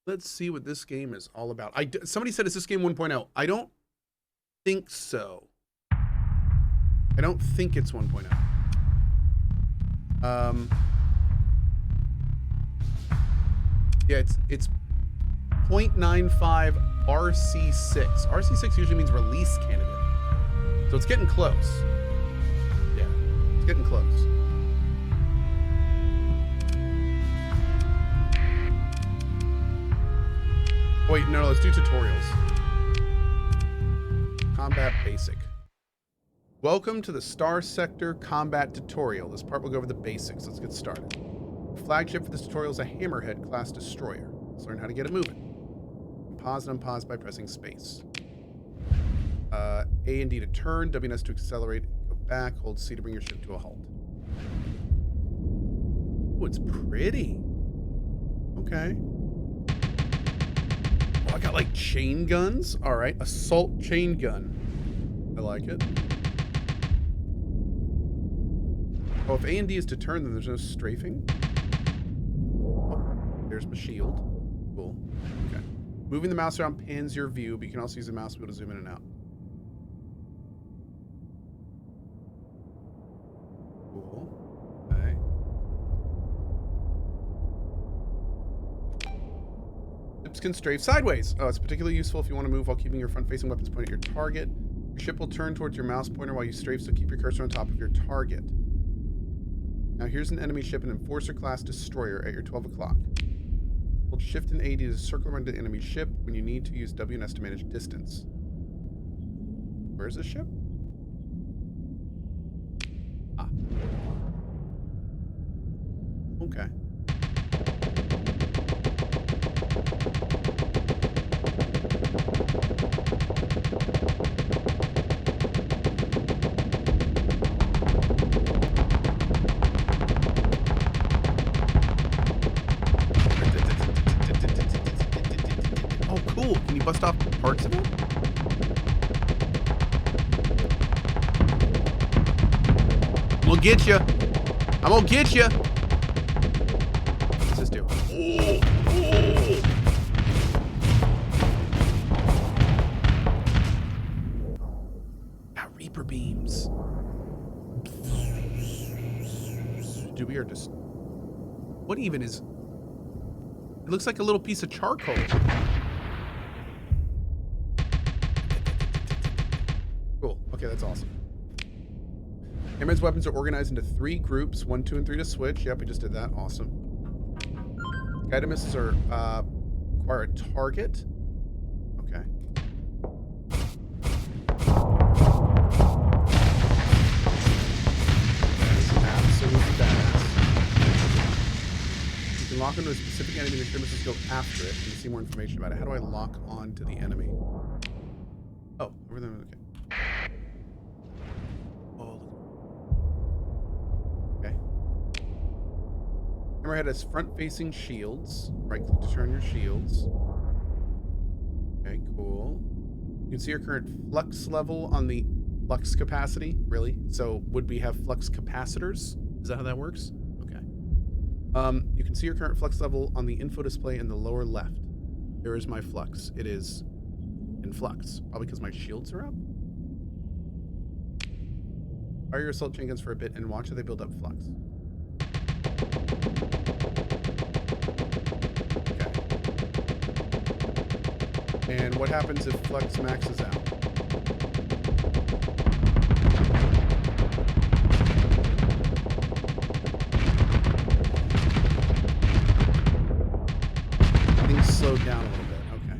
Let's see what this game is all about. Somebody said, is this game 1.0? I don't think so. I don't think it's 1.0. Yeah, it's 0.95 RC6. RC6 usually means release candidate. So it's getting close. Yeah, it's getting close. Oh, wait, no, let's do tutorials. Combat Basic. Welcome to the Starsector Combat Tutorial. This part will go over the basics. Let's get started. The flagship for this tutorial is a Hammerhead class destroyer. Let's learn how to get it moving. Pause and unpause by pressing space. A and D to turn, W and S to accelerate, go back, hold C to bring your ship to a halt. Oh, it's pretty. Okay. Oh, I got like chain guns. All right, assault chain gun. I like it. Oh, if A and D is to turn, then there's no strafing. Oh, there's my shield. Cool. Okay. Moving the mouse around pans your view, but you can also use the mouse wheel to zoom in and out. Cool. Okay. Ships can strafe sideways. Oh, it's particularly useful if you want to move while keeping your front-facing weapons pointed at your target. Your ship will turn towards your mouse pointer while you strafe, so keep your cursor on top of your target. Now here's an enemy ship, an Enforcer class destroyer at your 12 o'clock. Hold Shift and AD to circle around the enemy ship. When you need to, use W and S to manage distance. Where's the ship? Ah. Okay. Oh, cool. Can you bust off parts of it? I'm gonna get you. I'm gonna get you. What's this do? Oh, oh. Got Reaper beams. Dude, we are just... What even is... It looks like a little piece of charcoal. Cool. Okay, that's awesome. Hammerhead's weapons are organized into 3 groups. 1, 2, and 3 to switch. Yep, we just did that. Awesome. Guided missiles are require a target. Okay. That's absolutely badass. You can lock onto a specific enemy and your missiles go after it. And you see more information about it. How do I lock on to the enemy? Oh, over there. Okay. Hammerhead has front-facing shields. Right-click to turn your shields. Okay, cool. You can see your current flux level on the flux capacity. Really? So would we have flux capacitors? Is that how that works? Okay. You can see your current flux level on the info display in the lower left. There is my flux. It is in flux. Probably because my shields are up. Fire your assault chain guns for a bit and watch how they build up flux. And what happens if flux maxes out? Things slowed down a little bit. Okay.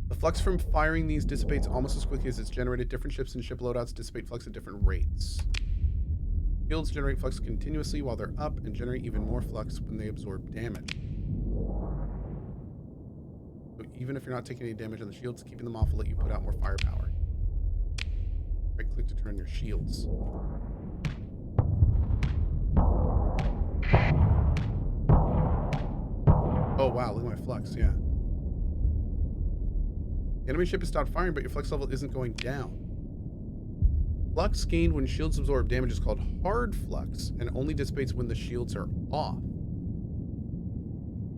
The flux from firing these dissipates almost as quickly as it's generated. Different ships and ship loadouts dissipate flux at different rates. Shields generate flux continuously while they're up and generate even more flux when they absorb damage. So even if you're not taking any damage on the shields, keeping them off will let you put out more firepower. Right click to turn your shields. Oh wow, look at my flux, yeah. The enemy ship has stopped firing, but your flux level isn't going down. Flux gained when shields absorb damage is called hard flux and only dissipates when the shields are off.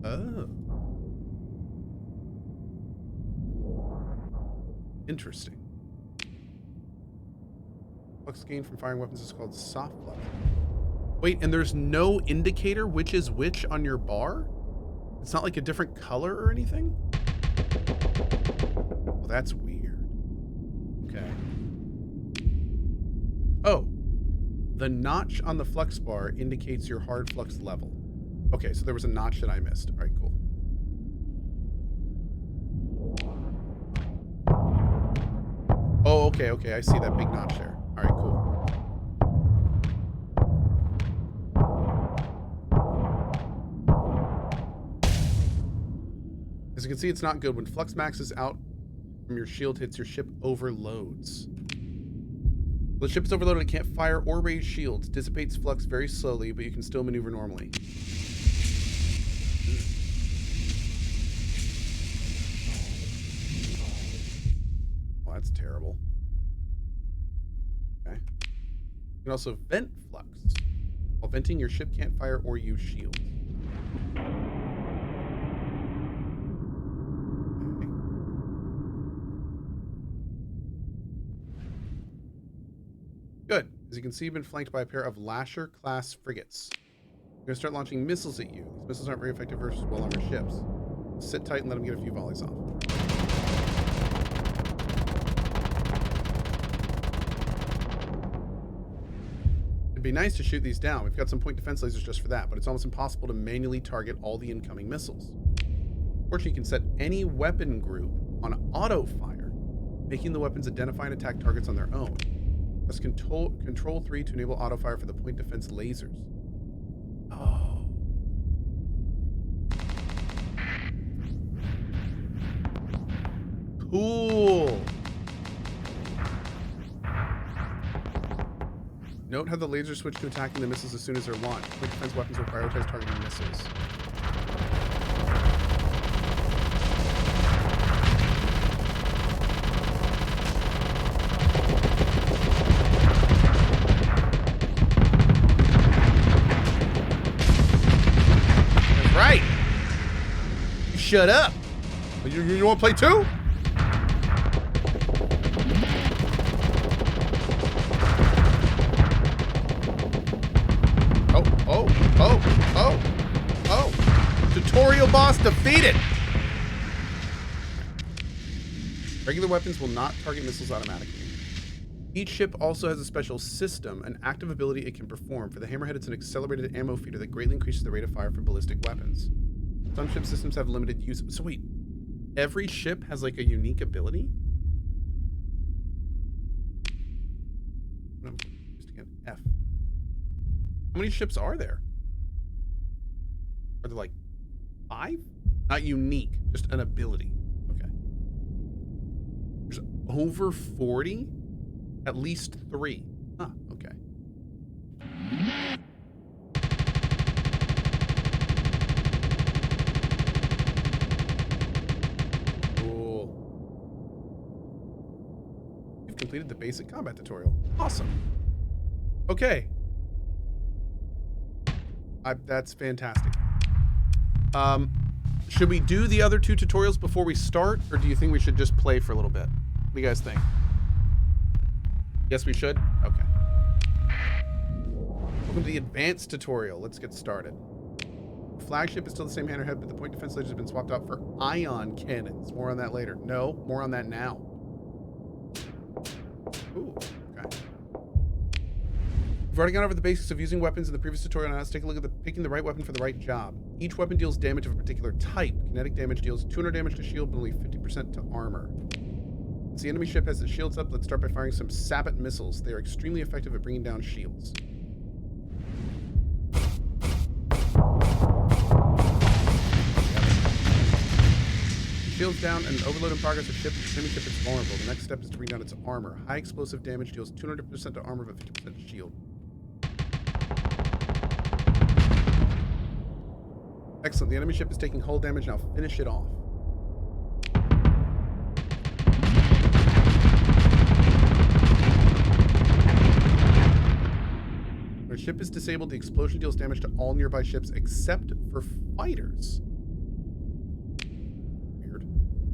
Oh. Interesting. Flux gain from firing weapons is called soft flux. Wait, and there's no indicator which is which on your bar? It's not like a different color or anything? Well, that's weird. Okay. Oh. The notch on the flux bar indicates your hard flux level. Okay, so there was a notch that I missed. All right, cool. Oh, okay, okay. I see that big notch there. All right, cool. As you can see, it's not good. When flux maxes out from your shield hits, your ship overloads. The ship is overloaded and can't fire or raise shields. Dissipates flux very slowly, but you can still maneuver normally. Well, that's terrible. Okay. You can also vent flux. While venting, your ship can't fire or use shields. Good. As you can see, you've been flanked by a pair of Lasher-class frigates. They're going to start launching missiles at you. These missiles aren't very effective versus well-armored ships. Sit tight and let them get a few volleys off. It'd be nice to shoot these down. We've got some point defense lasers just for that, but it's almost impossible to manually target all the incoming missiles. Fortunately, you can set any weapon group on auto-fire, making the weapons identify and attack targets on their own. Press Control 3 to enable auto-fire for the point defense lasers. Oh. Cool. Note how the lasers switch to attacking the missiles as soon as they're launched. Point defense weapons will prioritize targeting missiles. Right. You shut up. You want to play too? Oh. Tutorial boss defeated. Regular weapons will not target missiles automatically. Each ship also has a special system, an active ability it can perform. For the Hammerhead, it's an accelerated ammo feeder that greatly increases the rate of fire for ballistic weapons. Some ship systems have limited use. So wait, every ship has like a unique ability? Just again, F. How many ships are there? Are there like 5? Not unique, just an ability. Okay. There's over 40? At least 3. Huh, okay. Cool. You've completed the basic combat tutorial. Awesome. Okay. That's fantastic. Should we do the other 2 tutorials before we start, or do you think we should just play for a little bit? What do you guys think? Yes, we should? Okay. Welcome to the advanced tutorial. Let's get started. The flagship is still the same hammerhead, but the point defense lasers have been swapped out for ion cannons. More on that later. No, more on that now. Ooh, okay. We've already gone over the basics of using weapons in the previous tutorial. Now let's take a look at picking the right weapon for the right job. Each weapon deals damage of a particular type. Kinetic damage deals 200 damage to shield, but only 50% to armor. Since the enemy ship has its shields up, let's start by firing some Sabot missiles. They are extremely effective at bringing down shields. Shields down and overload in progress. The enemy ship is vulnerable. The next step is to bring down its armor. High explosive damage deals 200% to armor, but 50% to shield. Excellent. The enemy ship is taking hull damage. Now finish it off. When a ship is disabled, the explosion deals damage to all nearby ships except for fighters.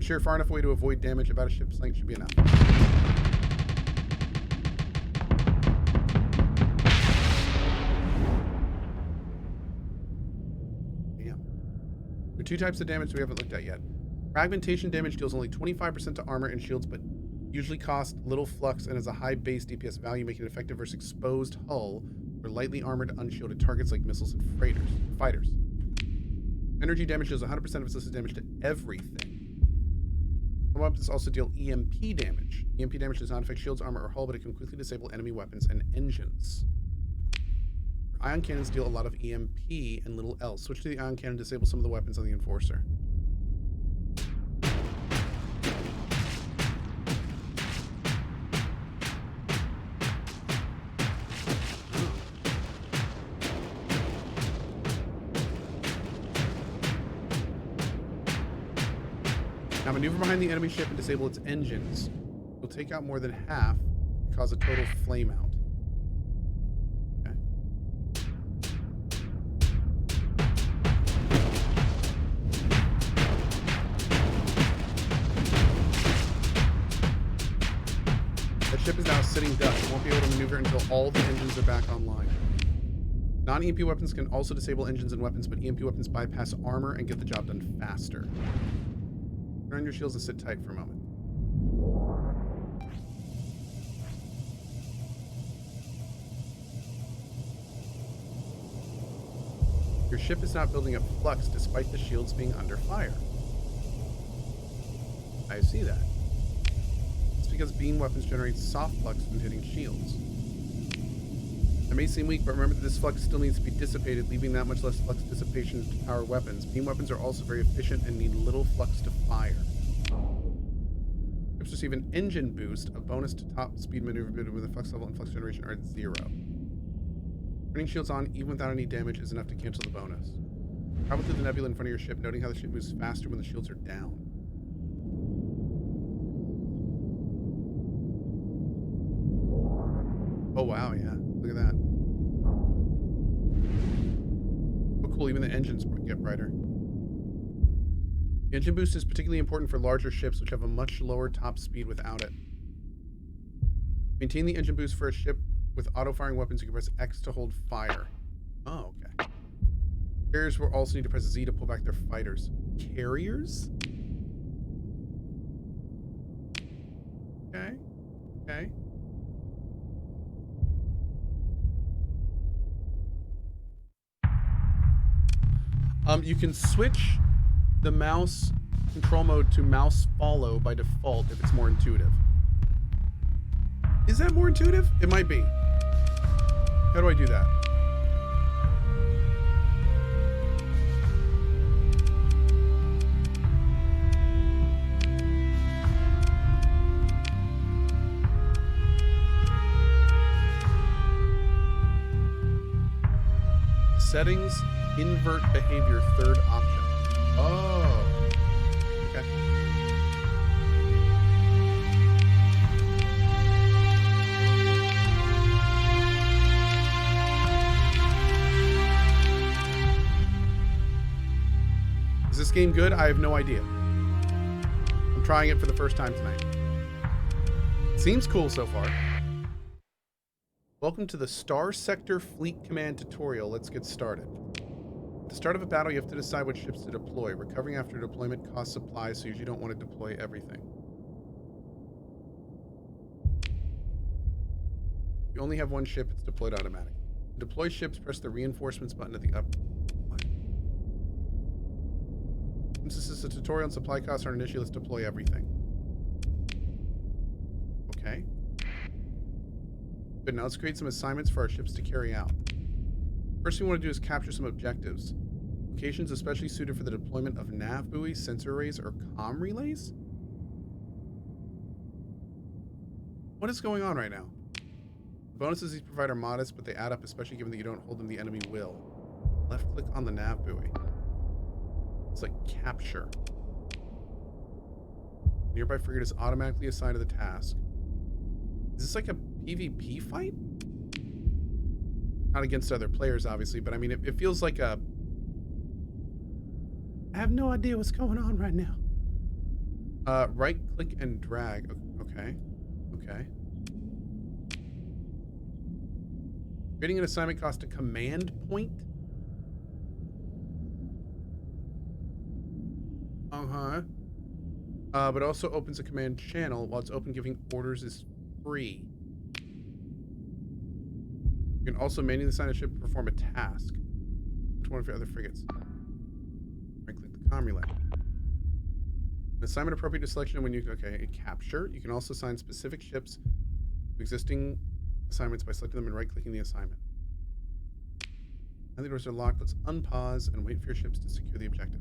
Sure, far enough away to avoid damage about a ship's length should be enough. Damn. There are two types of damage we haven't looked at yet. Fragmentation damage deals only 25% to armor and shields, but usually costs little flux and has a high base DPS value, making it effective versus exposed hull or lightly armored, unshielded targets like missiles and fighters. Energy damage deals 100% of its listed damage to everything. Some weapons also deal EMP damage. EMP damage does not affect shields, armor, or hull, but it can quickly disable enemy weapons and engines. Ion cannons deal a lot of EMP and little else. Switch to the ion cannon, disable some of the weapons on the Enforcer. Now maneuver behind the enemy ship and disable its engines. You'll take out more than half and cause a total flame out. Okay. That ship is now sitting duck. It won't be able to maneuver until all the engines are back online. Non-EMP weapons can also disable engines and weapons, but EMP weapons bypass armor and get the job done faster. Turn on your shields and sit tight for a moment. Your ship is not building up flux despite the shields being under fire. I see that. It's because beam weapons generate soft flux when hitting shields. It may seem weak, but remember that this flux still needs to be dissipated, leaving that much less flux dissipation to power weapons. Beam weapons are also very efficient and need little flux to fire. Ships receive an engine boost, a bonus to top speed maneuverability when the flux level and flux generation are at 0. Turning shields on, even without any damage, is enough to cancel the bonus. Travel through the nebula in front of your ship, noting how the ship moves faster when the shields are down. Oh wow, yeah. Look at that. Oh cool, even the engines get brighter. The engine boost is particularly important for larger ships, which have a much lower top speed without it. Maintain the engine boost for a ship with auto-firing weapons. You can press X to hold fire. Oh, okay. Carriers will also need to press Z to pull back their fighters. Carriers? Okay. Okay. You can switch the mouse control mode to mouse follow by default if it's more intuitive. Is that more intuitive? It might be. How do I do that? Settings, invert behavior, third option. Oh. Okay. Is this game good? I have no idea. I'm trying it for the first time tonight. Seems cool so far. Welcome to the Starsector Fleet Command tutorial. Let's get started. At the start of a battle, you have to decide what ships to deploy. Recovering after deployment costs supplies, so you usually don't want to deploy everything. If you only have one ship, it's deployed automatically. To deploy ships, press the reinforcements button at the up. Since this is a tutorial and supply costs aren't an issue, let's deploy everything. Okay. Good, now let's create some assignments for our ships to carry out. First thing we want to do is capture some objectives. Locations especially suited for the deployment of nav buoys, sensor arrays, or comm relays? What is going on right now? The bonuses these provide are modest, but they add up, especially given that you don't hold them, the enemy will. Left click on the nav buoy. It's like capture. Nearby frigate is automatically assigned to the task. Is this like a PvP fight? Not against other players, obviously, but I mean, it feels like a... I have no idea what's going on right now. Right click and drag. Okay. Okay. Creating an assignment costs a command point? Uh-huh. But also opens a command channel. While it's open, giving orders is free. You can also manually assign a ship to perform a task to one of your other frigates. Right-click the comm relay. An assignment appropriate to selection when you... Okay, capture. You can also assign specific ships to existing assignments by selecting them and right-clicking the assignment. Now the doors are locked. Let's unpause and wait for your ships to secure the objective.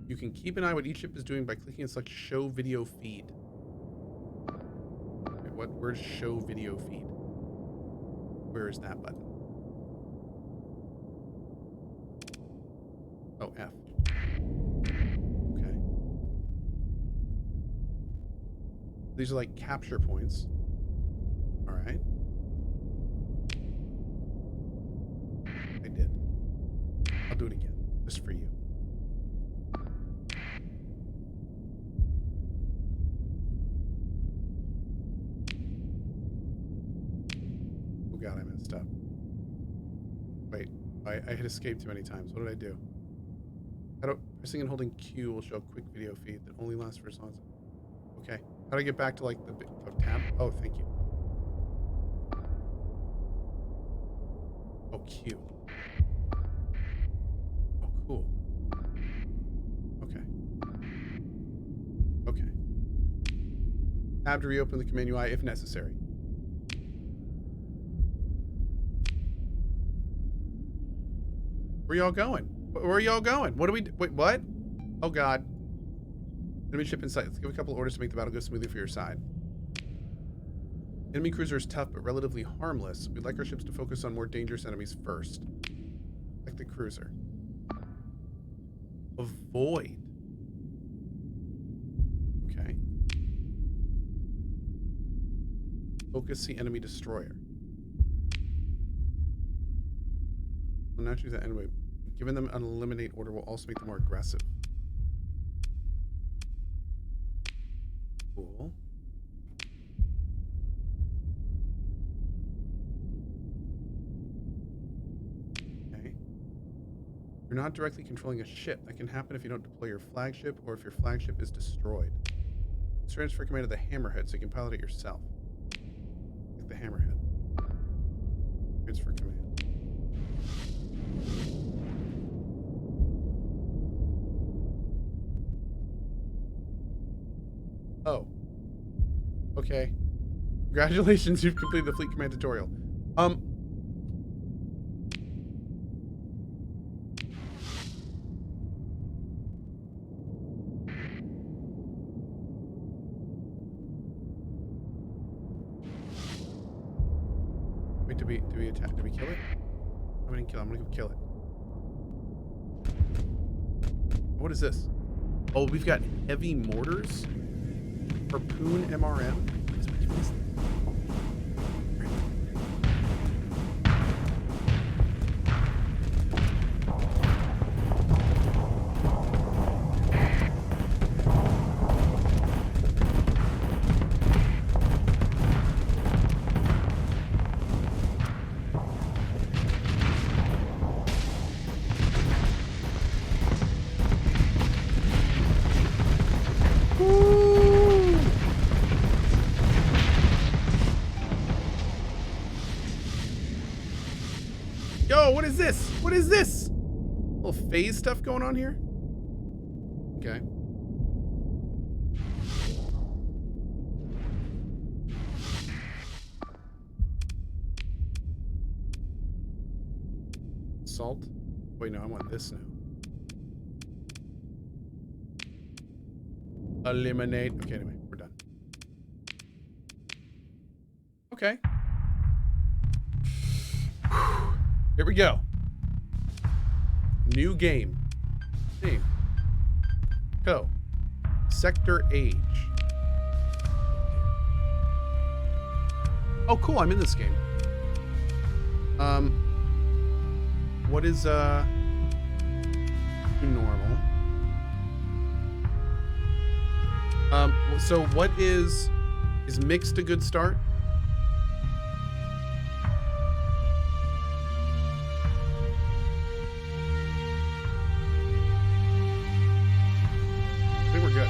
You can keep an eye on what each ship is doing by clicking and select Show Video Feed. Wait, where's Show Video Feed? Where is that button? Oh, F. Okay. These are like capture points. All right. I did. I'll do it again, just for you. Oh god, I messed up. Wait, I hit escape too many times. What did I do? Pressing and holding Q will show a quick video feed that only lasts for as long as... Okay. How do I get back to like the tab? Oh, thank you. Oh, Q. Oh, cool. Okay. Okay. Tab to reopen the command UI if necessary. Where y'all going? Where are y'all going? What do we do? Wait, what? Oh god. Enemy ship in sight. Let's give a couple orders to make the battle go smoothly for your side. Enemy cruiser is tough but relatively harmless. We'd like our ships to focus on more dangerous enemies first. Like the cruiser. Avoid. Okay. Focus the enemy destroyer. Well, now choose that anyway. Giving them an eliminate order will also make them more aggressive. Cool. Okay. You're not directly controlling a ship. That can happen if you don't deploy your flagship or if your flagship is destroyed. Transfer command to the hammerhead so you can pilot it yourself. Like the hammerhead. Transfer command. Oh. Okay. Congratulations, you've completed the fleet command tutorial. Wait, did we attack? Did we kill it? I didn't kill it. I'm gonna go kill it. What is this? Oh, we've got heavy mortars? Harpoon MRM? Yo, what is this? What is this? Little phase stuff going on here? Okay. Salt? Wait, no, I want this now. Eliminate. Okay, anyway, we're done. Okay. Here we go. New game. Name. Sector Age. Oh, cool. I'm in this game. What is, do normal. So what is mixed a good start? I think we're good.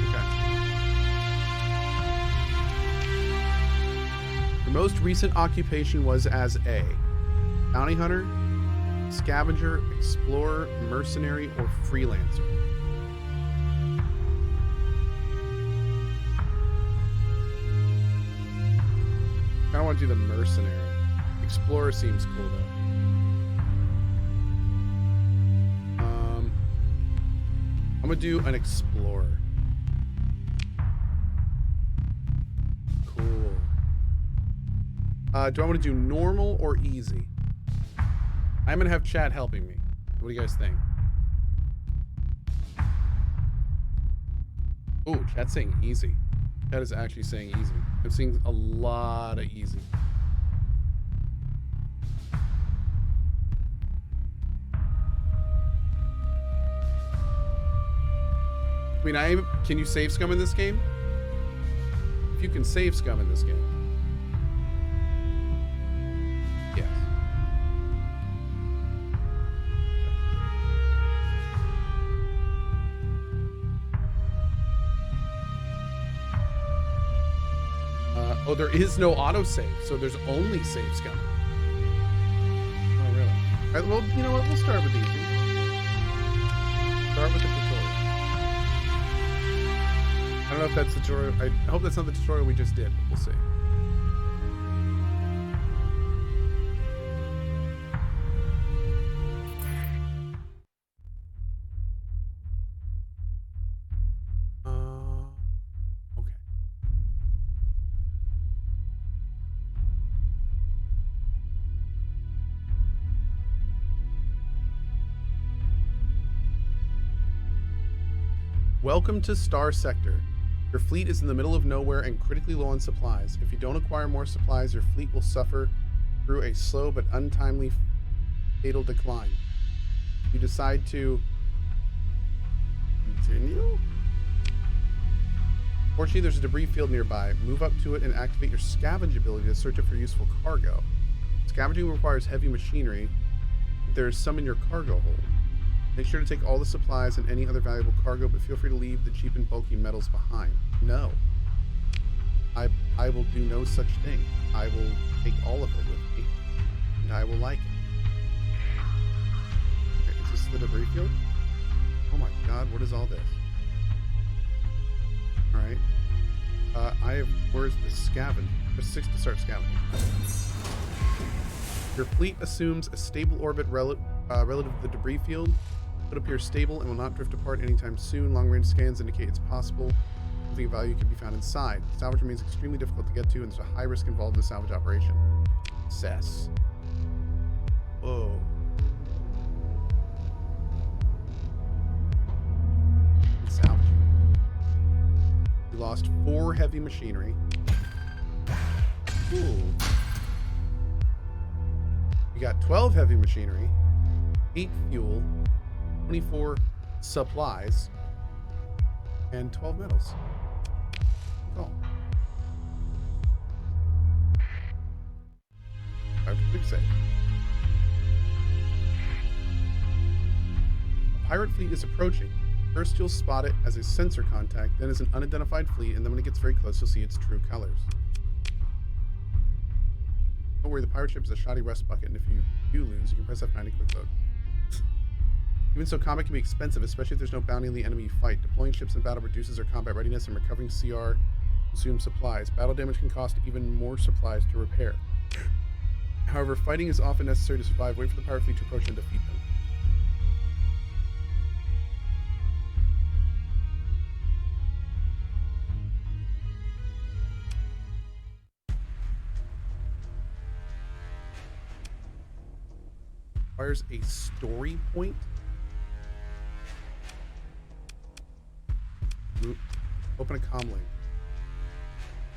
Okay. Your most recent occupation was as a bounty hunter, scavenger, explorer, mercenary, or freelancer. I don't want to do the mercenary. Explorer seems cool though. I'm gonna do an explorer. Cool. Do I want to do normal or easy? I'm gonna have chat helping me. What do you guys think? Oh, chat's saying easy. Chat is actually saying easy. I'm seeing a lot of easy. I mean, can you save scum in this game? If you can save scum in this game. Yes. Oh, there is no autosave, so there's only save scum. Oh, really? All right, well, you know what? We'll start with easy. Start with the tutorial. I don't know if that's the tutorial. I hope that's not the tutorial we just did, but we'll see. Okay. Welcome to Starsector. Your fleet is in the middle of nowhere and critically low on supplies. If you don't acquire more supplies, your fleet will suffer through a slow but untimely fatal decline. You decide to continue? Fortunately, there's a debris field nearby. Move up to it and activate your scavenge ability to search it for useful cargo. Scavenging requires heavy machinery. There is some in your cargo hold. Make sure to take all the supplies and any other valuable cargo, but feel free to leave the cheap and bulky metals behind. No. I will do no such thing. I will take all of it with me, and I will like it. Okay, is this the debris field? Oh my god, what is all this? Alright. Where's the scavenge? There's 6 to start scavenging. Your fleet assumes a stable orbit relative to the debris field. It appears stable and will not drift apart anytime soon. Long-range scans indicate it's possible. Something of value can be found inside. Salvage remains extremely difficult to get to, and there's a high risk involved in the salvage operation. Cess. Whoa. Salvaging. We lost 4 heavy machinery. Ooh. We got 12 heavy machinery, 8 fuel, 24 supplies, and 12 metals. Oh. I have to quick save. A pirate fleet is approaching. First, you'll spot it as a sensor contact, then as an unidentified fleet, and then when it gets very close, you'll see its true colors. Don't worry, the pirate ship is a shoddy rust bucket, and if you do lose, you can press F9 to quick load. Even so, combat can be expensive, especially if there's no bounty in the enemy you fight. Deploying ships in battle reduces their combat readiness, and recovering CR consumes supplies. Battle damage can cost even more supplies to repair. However, fighting is often necessary to survive. Wait for the pirate fleet to approach and defeat them. Requires a story point. Open a comm link.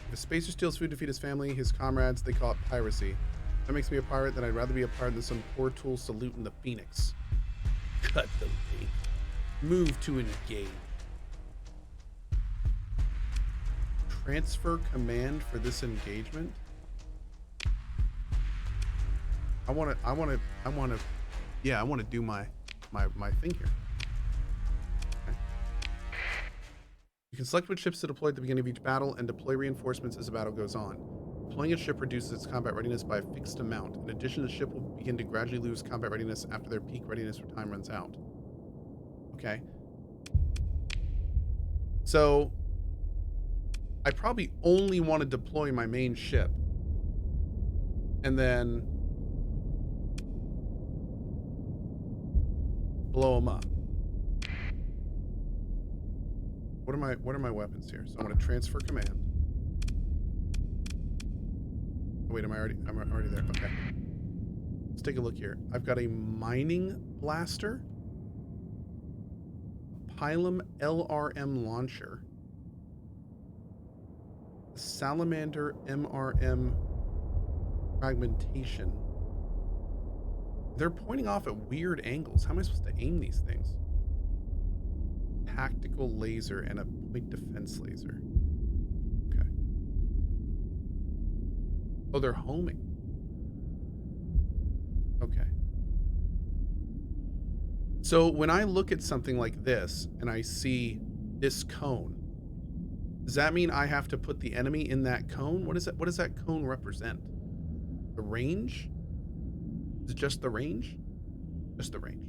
If a spacer steals food to feed his family, his comrades, they call it piracy. If that makes me a pirate, then I'd rather be a pirate than some poor tool saluting the Phoenix. Cut the link. Move to engage. Transfer command for this engagement. I want to do my thing here. Okay. You can select which ships to deploy at the beginning of each battle and deploy reinforcements as the battle goes on. Deploying a ship reduces its combat readiness by a fixed amount. In addition, the ship will begin to gradually lose combat readiness after their peak readiness or time runs out. Okay. So I probably only want to deploy my main ship. And then blow them up. What are my weapons here? So I'm going to transfer command. Oh, wait, am I already there? Okay. Let's take a look here. I've got a mining blaster, a Pylum LRM launcher, a Salamander MRM fragmentation. They're pointing off at weird angles. How am I supposed to aim these things? Tactical laser and a point defense laser. Okay. Oh, they're homing. Okay. So when I look at something like this and I see this cone, does that mean I have to put the enemy in that cone? What is that? What does that cone represent? The range? Is it just the range? Just the range.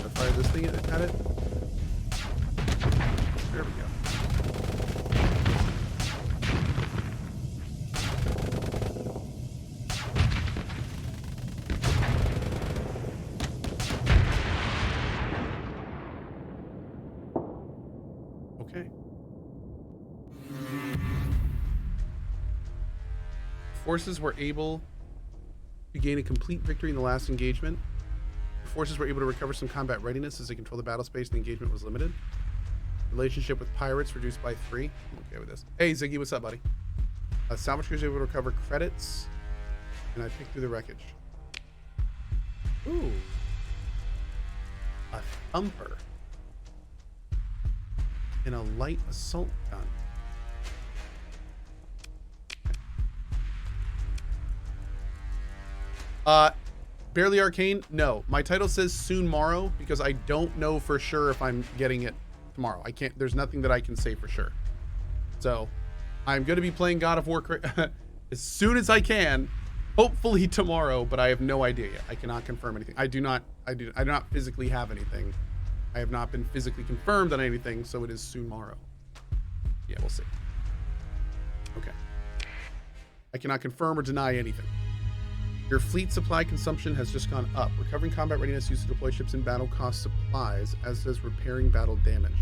I'll fire this thing at it. There we go. Okay. Forces were able to gain a complete victory in the last engagement. The forces were able to recover some combat readiness as they control the battle space and the engagement was limited. Relationship with pirates reduced by 3. I'm okay with this. Hey, Ziggy, what's up, buddy? Salvage crews able to recover credits, and I picked through the wreckage. Ooh. A thumper. And a light assault gun. Barely Arcane? No. My title says soon morrow because I don't know for sure if I'm getting it tomorrow. I can't, there's nothing that I can say for sure. So I'm going to be playing God of War as soon as I can, hopefully tomorrow, but I have no idea yet. I cannot confirm anything. I do not physically have anything. I have not been physically confirmed on anything, so it is soon tomorrow. Yeah, we'll see. Okay. I cannot confirm or deny anything. Your fleet supply consumption has just gone up. Recovering combat readiness used to deploy ships in battle costs supplies, as does repairing battle damage.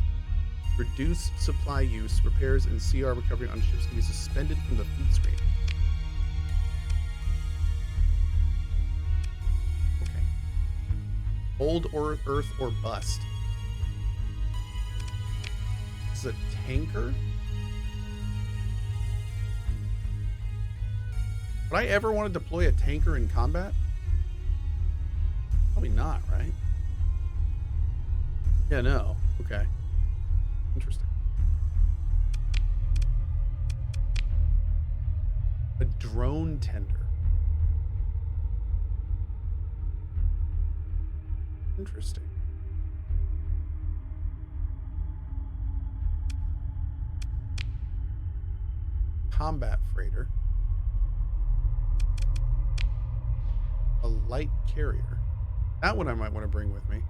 Reduce supply use. Repairs and CR recovery on ships can be suspended from the fleet screen. Okay. Old or Earth or bust. This is a tanker? Would I ever want to deploy a tanker in combat? Probably not, right? Yeah, no. Okay. Interesting. A drone tender. Interesting. Combat freighter. A light carrier. That one I might want to bring with me.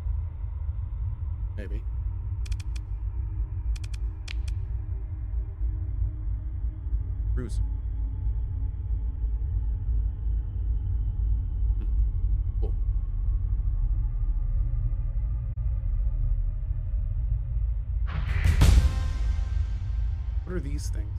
Maybe. Cruiser. Cool. What are these things?